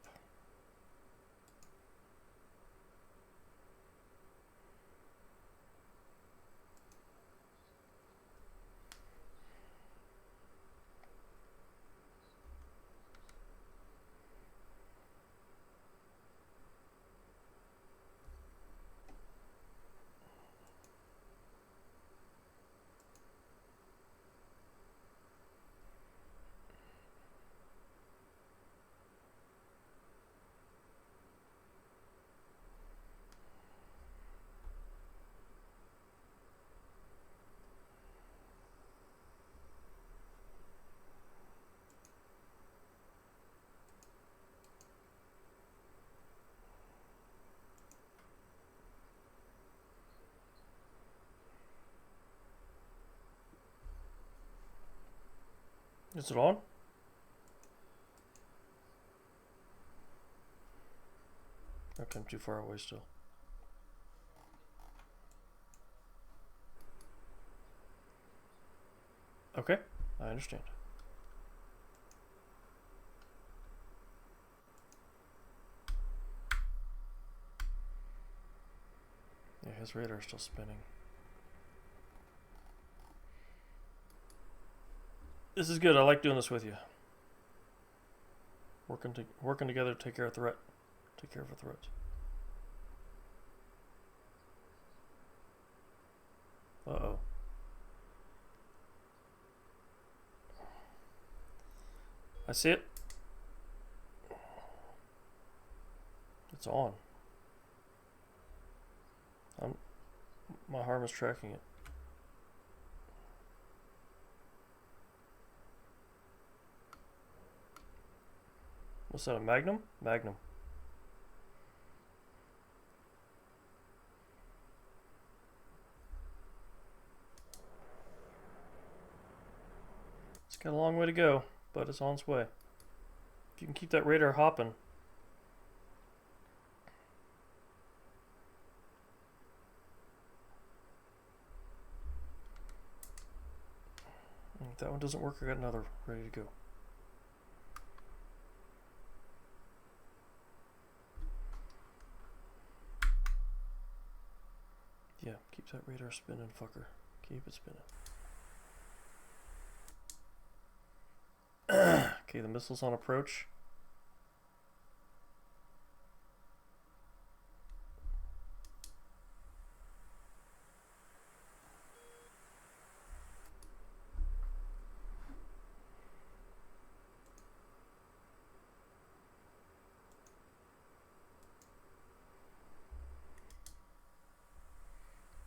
Is it on? Okay, I'm too far away still. Okay, I understand. Yeah, his radar's still spinning. This is good. I like doing this with you. Working together to take care of threat. Take care of a threat. Uh-oh. I see it. It's on. My harm is tracking it. What's that, a Magnum? Magnum. It's got a long way to go, but it's on its way. If you can keep that radar hopping. If that one doesn't work, I got another ready to go. Yeah, keep that radar spinning, fucker. Keep it spinning. Okay, the missile's on approach.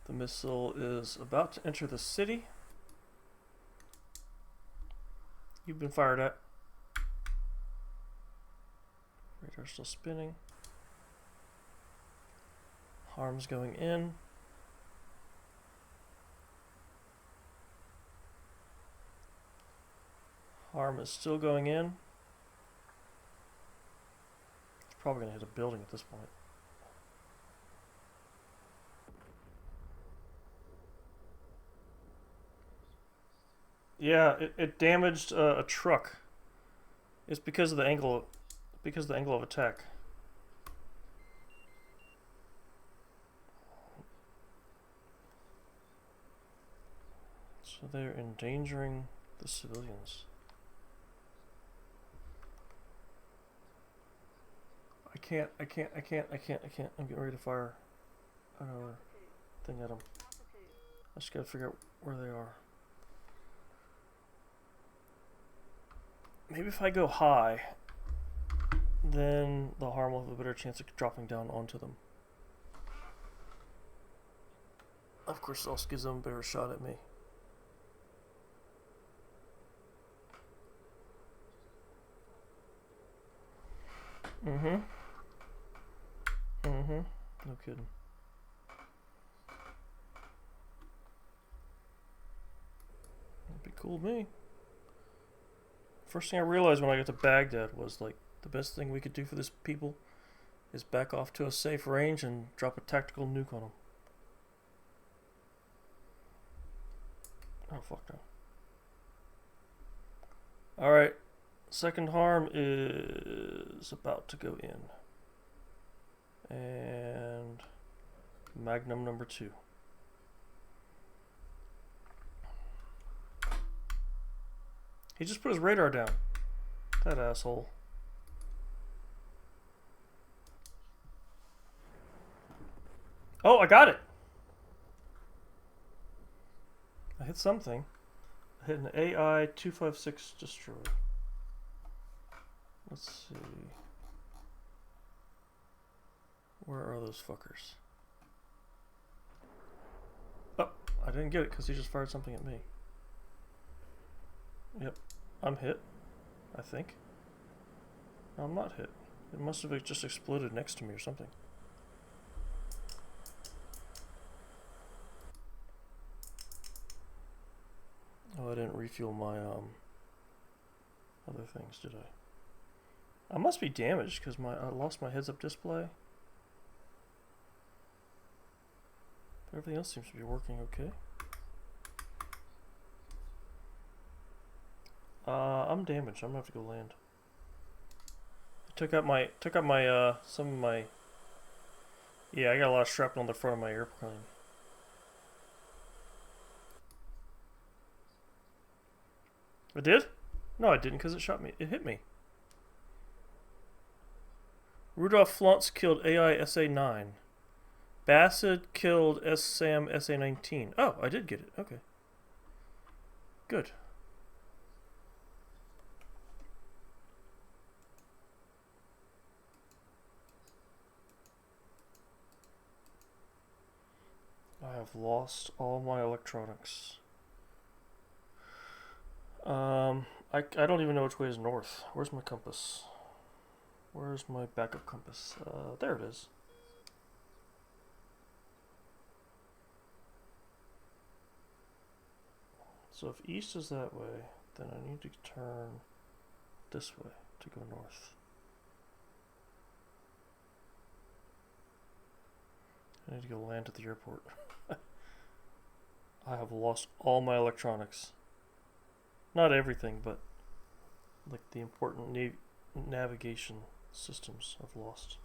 The missile is about to enter the city. You've been fired at. Radar still spinning. Harm's going in. Harm is still going in. It's probably going to hit a building at this point. Yeah, it damaged a truck. It's because of the angle of attack. So they're endangering the civilians. I can't. I'm getting ready to fire another thing at them. I just gotta figure out where they are. Maybe if I go high, then the harm will have a better chance of dropping down onto them. Of course, it also gives them a better shot at me. Mm-hmm. Mm-hmm. No kidding. That'd be cool with me. First thing I realized when I got to Baghdad was like the best thing we could do for this people is back off to a safe range and drop a tactical nuke on them. Oh fuck no. Alright. Second harm is about to go in. And Magnum number 2. He just put his radar down. That asshole. Oh, I got it! I hit something. I hit an AI-256 destroyer. Let's see. Where are those fuckers? Oh, I didn't get it because he just fired something at me. Yep, I'm hit, I think. No, I'm not hit. It must have just exploded next to me or something. Oh, I didn't refuel my other things, did I? I must be damaged because I lost my heads-up display. But everything else seems to be working okay. I'm damaged. I'm gonna have to go land. I took out my some of my. Yeah, I got a lot of shrapnel on the front of my airplane. It did? No, I didn't because it shot me. It hit me. Rudolph Flauntz killed AI SA-9. Bassett killed Sam SA-19. Oh, I did get it. Okay. Good. I have lost all my electronics. I don't even know which way is north. Where's my compass? Where's my backup compass? There it is. So if east is that way, then I need to turn this way to go north. I need to go land at the airport. I have lost all my electronics. Not everything, but like the important navigation systems I've lost.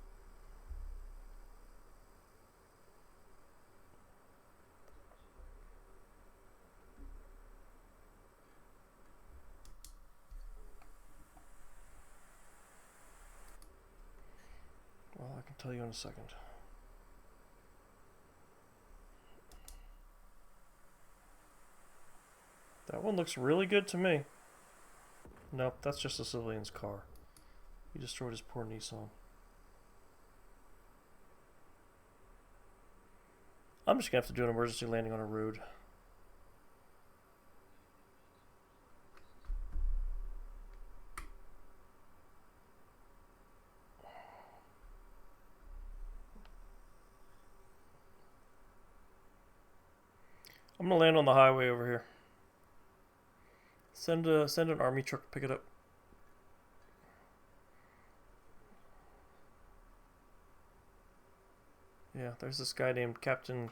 Well, I can tell you in a second. That one looks really good to me. Nope, that's just a civilian's car. He destroyed his poor Nissan. I'm just gonna have to do an emergency landing on a road. I'm gonna land on the highway over here. Send an army truck to pick it up. Yeah, there's this guy named Captain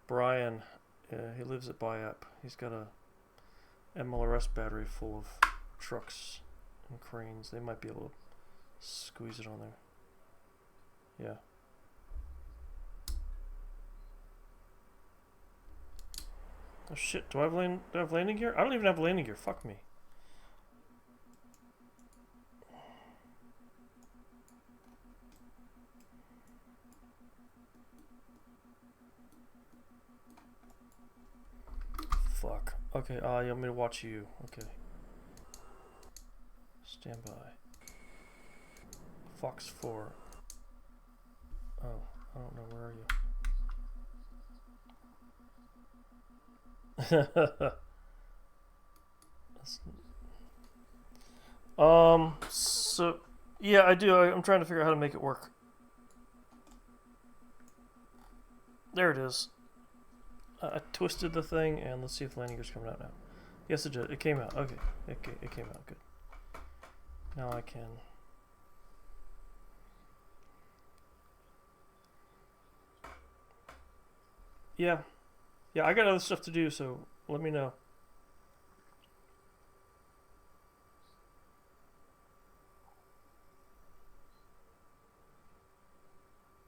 Brian. He lives at Biap. He's got a MLRS battery full of trucks and cranes. They might be able to squeeze it on there. Yeah. Oh shit, do I have landing gear? I don't even have landing gear, fuck me. Fuck. Okay, you want me to watch you. Okay. Stand by. Fox 4. Oh, I don't know, where are you? So Yeah, I do. I'm trying to figure out how to make it work. There it is. I twisted the thing, and let's see if the landing gear's coming out now. Yes, it did. It came out. Okay. It came out. Good. Now I can... Yeah. Yeah, I got other stuff to do, so let me know.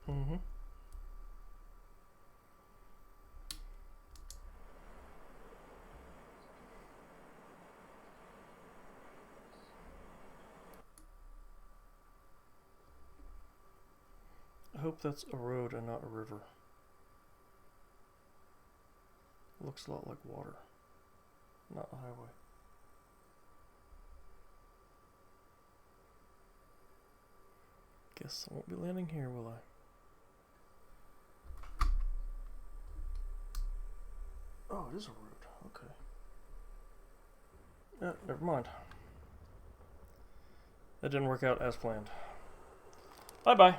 Mm-hmm. I hope that's a road and not a river. Looks a lot like water, not a highway. Guess I won't be landing here, will I? Oh, it is a road. Okay. Never mind. That didn't work out as planned. Bye-bye.